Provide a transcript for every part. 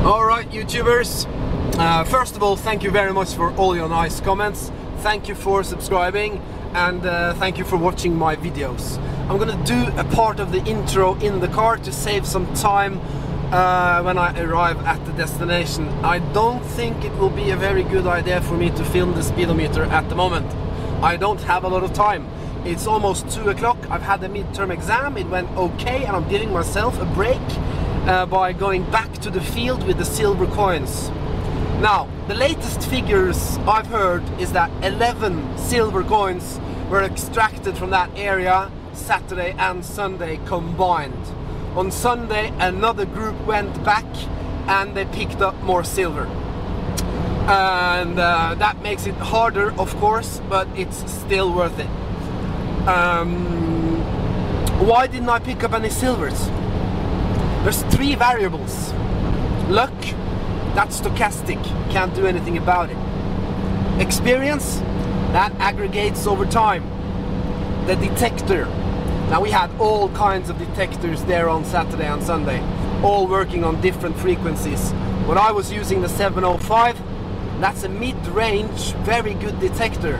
Alright YouTubers, first of all thank you very much for all your nice comments, thank you for subscribing, and thank you for watching my videos. I'm gonna do a part of the intro in the car to save some time when I arrive at the destination. I don't think it will be a very good idea for me to film the speedometer at the moment. I don't have a lot of time. It's almost 2 o'clock, I've had the midterm exam, it went okay, and I'm giving myself a break by going back to the field with the silver coins. Now, the latest figures I've heard is that 11 silver coins were extracted from that area Saturday and Sunday combined. On Sunday another group went back and they picked up more silver. And that makes it harder, of course, but it's still worth it. Why didn't I pick up any silvers? There's 3 variables. Luck, that's stochastic, can't do anything about it. Experience, that aggregates over time. The detector, now we had all kinds of detectors there on Saturday and Sunday, all working on different frequencies. When I was using the 705, that's a mid-range, very good detector.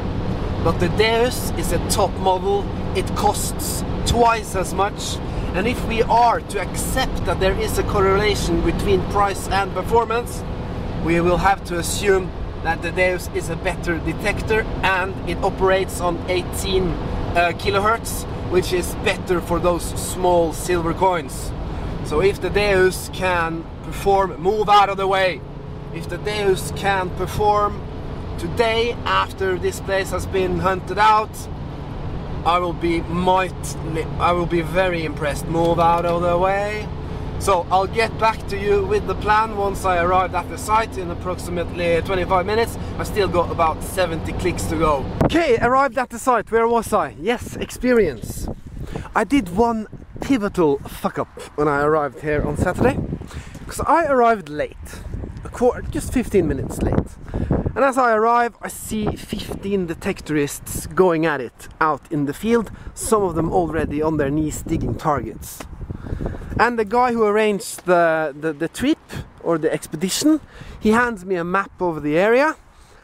But the DEUS is a top model, it costs twice as much. And if we are to accept that there is a correlation between price and performance, we will have to assume that the DEUS is a better detector and it operates on 18 kilohertz, which is better for those small silver coins. So if the DEUS can perform, move out of the way, if the DEUS can perform today after this place has been hunted out, I will be very impressed. Move out of the way. So I'll get back to you with the plan once I arrive at the site in approximately 25 minutes. I still got about 70 clicks to go. Okay, arrived at the site. Where was I? Yes, experience. I did one pivotal fuck up when I arrived here on Saturday, because I arrived late, just 15 minutes late. And as I arrive, I see 15 detectorists going at it out in the field, some of them already on their knees digging targets. And the guy who arranged the trip, or the expedition, he hands me a map of the area.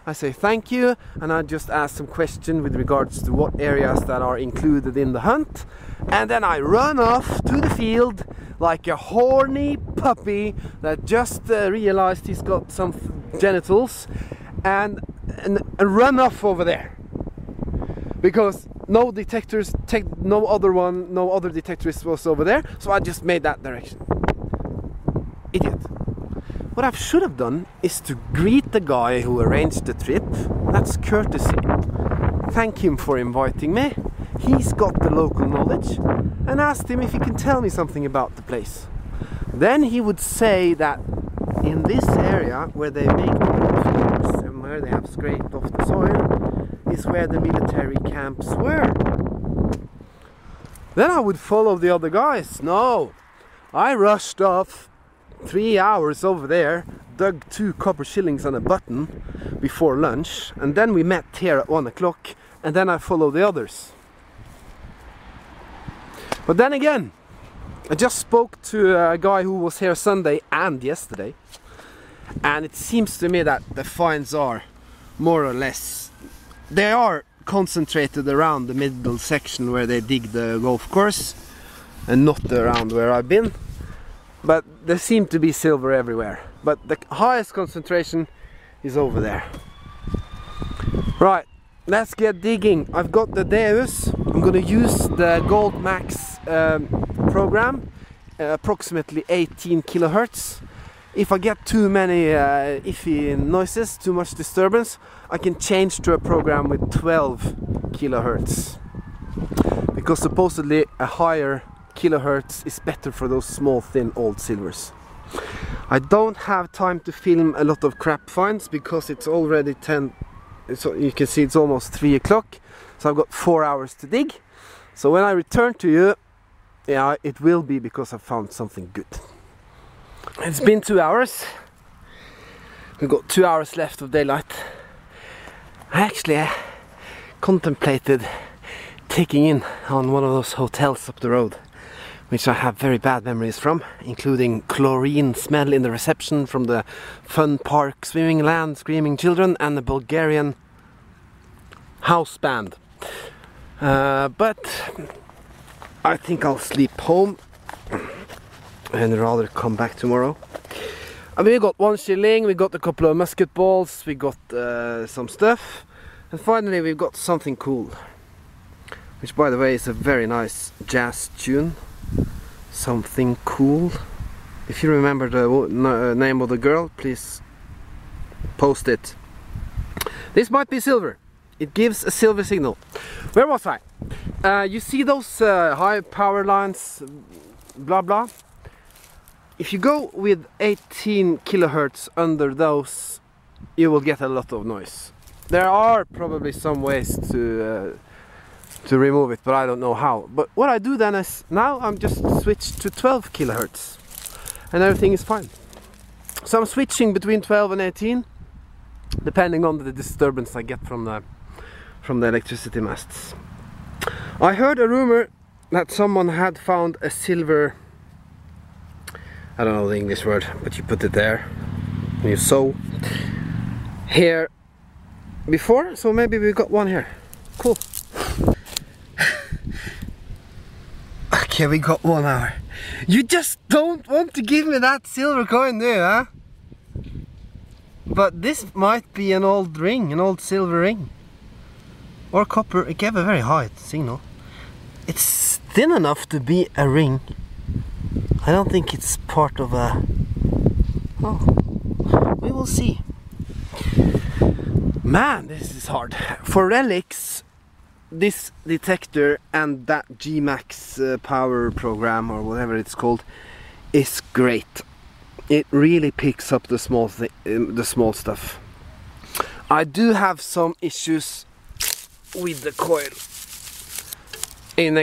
I say thank you, and I just ask some questions with regards to what areas that are included in the hunt. And then I run off to the field like a horny puppy that just realized he's got some genitals, and run off over there, because no other detectorist was over there, so I just made that direction. Idiot. What I should have done is to greet the guy who arranged the trip. That's courtesy. Thank him for inviting me. He's got the local knowledge, and asked him if he can tell me something about the place. Then he would say that in this area where they make the floors and where they have scraped off the soil is where the military camps were. Then I would follow the other guys. No, I rushed off 3 hours over there, dug 2 copper shillings on a button before lunch, and then we met here at 1 o'clock, and then I followed the others. But then again, I just spoke to a guy who was here Sunday and yesterday, and it seems to me that the finds are more or less, they are concentrated around the middle section where they dig the golf course, and not around where I've been. But there seem to be silver everywhere, but the highest concentration is over there. Right, let's get digging. I've got the DEUS. I'm going to use the Gold Max program, approximately 18 kilohertz. If I get too many iffy noises, too much disturbance, I can change to a program with 12 kilohertz, because supposedly a higher kilohertz is better for those small thin old silvers. I don't have time to film a lot of crap finds because it's already 10, so you can see it's almost 3 o'clock, so I've got 4 hours to dig. So when I return to you, yeah, it will be because I found something good. It's been 2 hours. We've got 2 hours left of daylight. I actually contemplated taking in on one of those hotels up the road, which I have very bad memories from, including chlorine smell in the reception from the fun park, swimming land, screaming children, and the Bulgarian house band. But I think I'll sleep home and rather come back tomorrow. I mean, we got 1 shilling, we got a couple of musket balls, we got some stuff, and finally we've got something cool, which by the way is a very nice jazz tune. Something cool. If you remember the name of the girl, please post it. This might be silver. It gives a silver signal. Where was I? You see those high power lines, blah blah. If you go with 18 kilohertz under those, you will get a lot of noise. There are probably some ways to remove it, but I don't know how. But what I do then is, now I'm just switched to 12 kilohertz and everything is fine. So I'm switching between 12 and 18 depending on the disturbance I get from the electricity masts. I heard a rumor that someone had found a silver, I don't know the English word, but you put it there and you sew here before, so maybe we got one here. Cool. Okay, we got 1 hour. You just don't want to give me that silver coin, do you, huh? But this might be an old ring, an old silver ring. Or copper. It gave a very high signal. It's thin enough to be a ring. I don't think it's part of a... Oh, we will see. Man, this is hard. For relics, this detector and that Gmax power program, or whatever it's called, is great. It really picks up the small stuff. I do have some issues with the coil in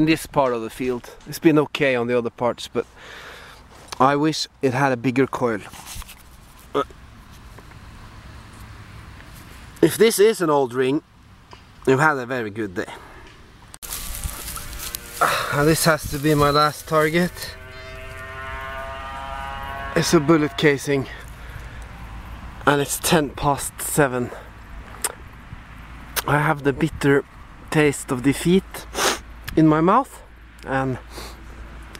this part of the field. It's been okay on the other parts, but I wish it had a bigger coil. If this is an old ring, you've had a very good day. This has to be my last target. It's a bullet casing and it's 7:10. I have the bitter taste of defeat in my mouth, and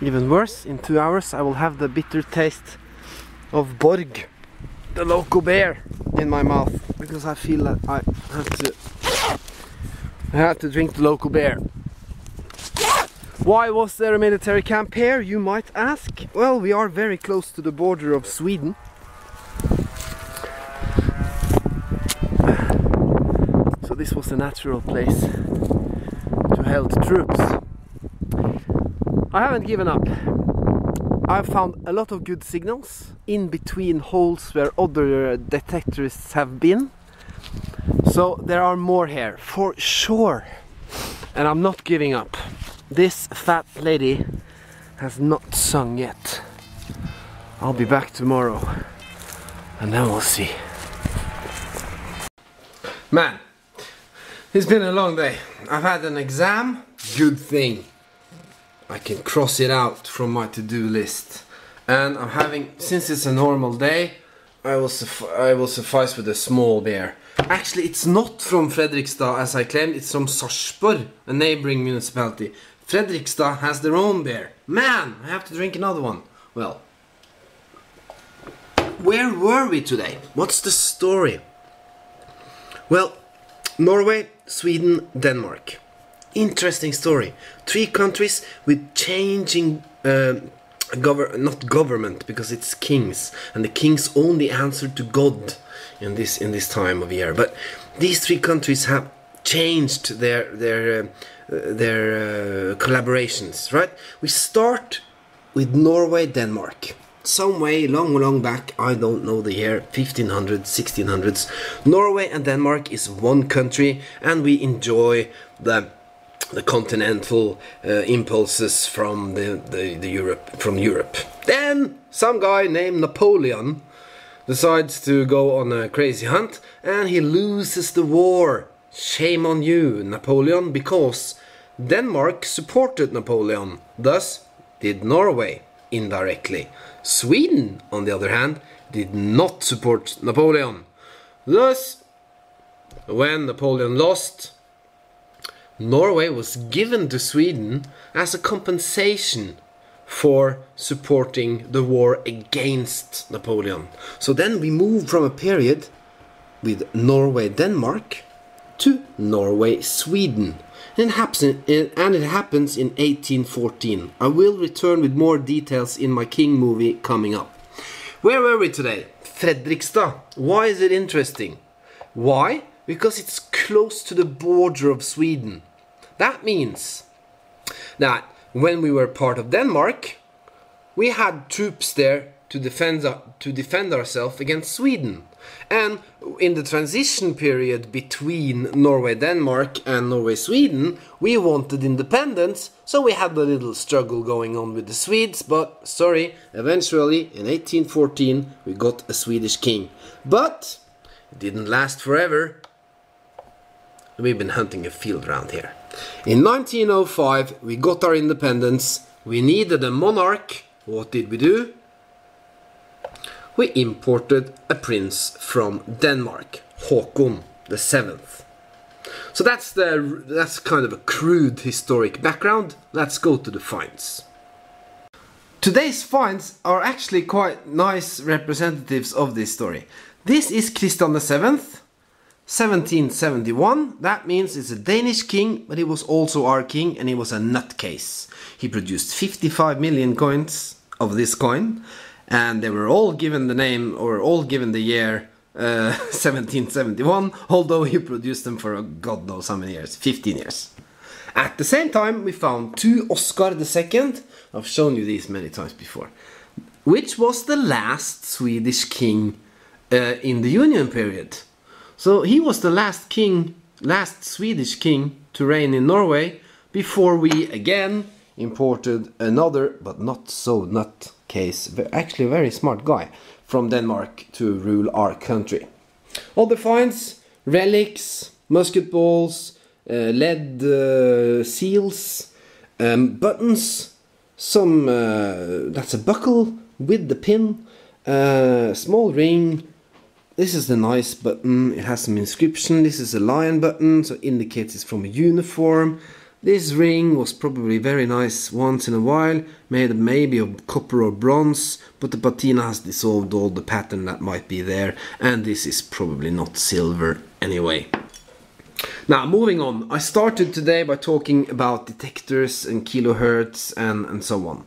even worse, in 2 hours I will have the bitter taste of Borg, the local beer, in my mouth, because I feel that I have to drink the local beer. Why was there a military camp here, you might ask? Well, we are very close to the border of Sweden. So this was a natural place to hold troops. I haven't given up. I've found a lot of good signals in between holes where other detectorists have been. So there are more here, for sure. And I'm not giving up. This fat lady has not sung yet. I'll be back tomorrow and then we'll see. Man, it's been a long day. I've had an exam. Good thing I can cross it out from my to-do list. And I'm having, since it's a normal day, I will suffice with a small beer. Actually, it's not from Fredrikstad as I claimed, it's from Sarpsborg, a neighboring municipality. Fredrikstad has their own beer. Man, I have to drink another one. Well, where were we today? What's the story? Well, Norway, Sweden, Denmark. Interesting story. 3 countries with changing not government, because it's kings, and the kings only answer to God in this time of year. But these 3 countries have changed their collaborations, right? We start with Norway, Denmark. Some way long back, I don't know the year, 1500s, 1600s. Norway and Denmark is one country, and we enjoy the continental impulses from Europe. Then some guy named Napoleon decides to go on a crazy hunt, and he loses the war. Shame on you, Napoleon, because Denmark supported Napoleon, thus did Norway, indirectly. Sweden, on the other hand, did not support Napoleon. Thus, when Napoleon lost, Norway was given to Sweden as a compensation for supporting the war against Napoleon. So then we move from a period with Norway-Denmark to Norway-Sweden. And it happens in 1814. I will return with more details in my King movie coming up. Where were we today? Fredrikstad. Why is it interesting? Why? Because it's close to the border of Sweden. That means that when we were part of Denmark, we had troops there to defend ourselves against Sweden. And in the transition period between Norway-Denmark and Norway-Sweden, we wanted independence, so we had a little struggle going on with the Swedes, but sorry, eventually in 1814 we got a Swedish king. But it didn't last forever. We've been hunting a field around here. In 1905 we got our independence. We needed a monarch. What did we do? We imported a prince from Denmark, Håkon the 7th. So that's kind of a crude historic background. Let's go to the finds. Today's finds are actually quite nice representatives of this story. This is Christian the 7th, 1771. That means it's a Danish king, but he was also our king, and he was a nutcase. He produced 55 million coins of this coin. And they were all given the name, or all given the year 1771, although he produced them for God knows how many years, 15 years. At the same time, we found two Oscar II. I've shown you these many times before, which was the last Swedish king in the Union period. So he was the last Swedish king to reign in Norway before we again imported another, but not so nutcase, actually a very smart guy, from Denmark to rule our country. Other finds: relics, musket balls, lead seals, buttons, some, that's a buckle with the pin, small ring. This is the nice button, it has some inscription. This is a lion button, so it indicates it's from a uniform. This ring was probably very nice once in a while, made maybe of copper or bronze, but the patina has dissolved all the pattern that might be there, and this is probably not silver anyway. Now, moving on. I started today by talking about detectors and kilohertz and so on.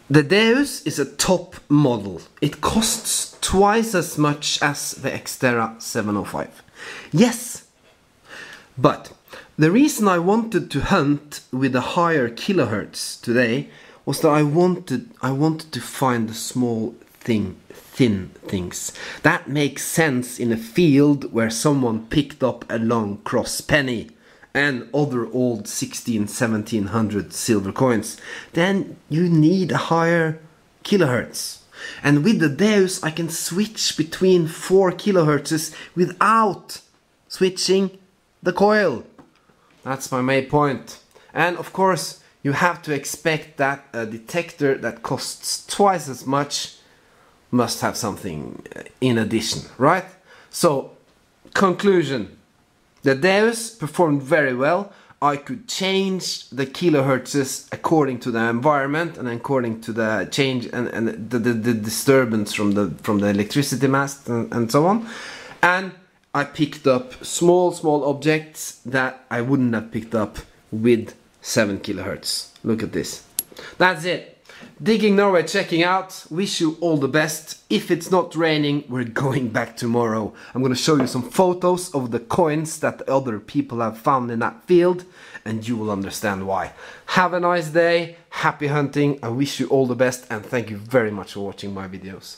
The DEUS is a top model. It costs twice as much as the Xterra 705. Yes, but the reason I wanted to hunt with the higher kilohertz today was that I wanted to find the small thin things that make sense in a field where someone picked up a long cross penny and other old 1700 silver coins. Then you need a higher kilohertz. And with the DEUS I can switch between 4 kilohertzes without switching the coil. That's my main point. And of course you have to expect that a detector that costs twice as much must have something in addition, right? So, conclusion. The DEUS performed very well. I could change the kilohertzes according to the environment and according to the change and the disturbance from the electricity mast and so on. And I picked up small objects that I wouldn't have picked up with 7 kilohertz. Look at this. That's it. Digging Norway checking out. Wish you all the best. If it's not raining, we're going back tomorrow. I'm gonna show you some photos of the coins that other people have found in that field, and you will understand why. Have a nice day. Happy hunting. I wish you all the best, and thank you very much for watching my videos.